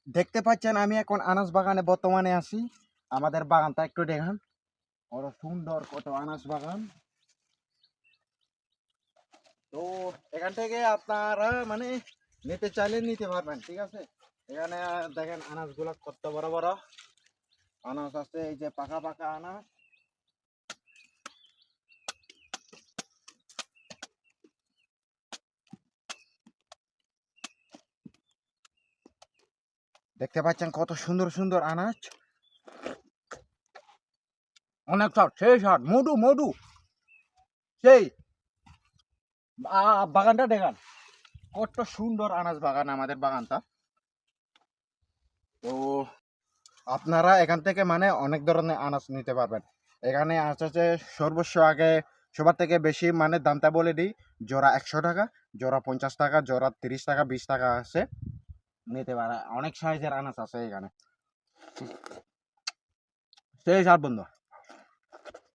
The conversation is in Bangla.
দেখতে পাচ্ছেন আমি এখন আনাস বাগানে বর্তমানে আছি। আমাদের বাগানটা একটু দেখান, বড় সুন্দর কত আনাস বাগান। তো এখান থেকে আপনারা মানে নিতে চাইলে নিতে পারবেন, ঠিক আছে। এখানে দেখেন আনাস গুলা কত বড় বড় আনাস আছে, এই যে পাকা পাকা আনাস। দেখতে পাচ্ছেন কত সুন্দর সুন্দর আনাজ, অনেক স্বাদ, সেই স্বাদ, মধু মধু সেই। বাগানটা দেখান কত সুন্দর আনাজ বাগান আমাদের বাগানটা। তো আপনারা এখান থেকে মানে অনেক ধরনের আনাজ নিতে পারবেন। এখানে আছে সর্বস্ব আগে সবার থেকে বেশি মানে দামটা বলে দিই, জোড়া 100 টাকা, জোড়া 50 টাকা, জোড়া 30 টাকা, 20 টাকা আছে, নিতে পারে। অনেক সাইজের আনাজ আছে এখানে, সেই স্বাদ বন্ধু।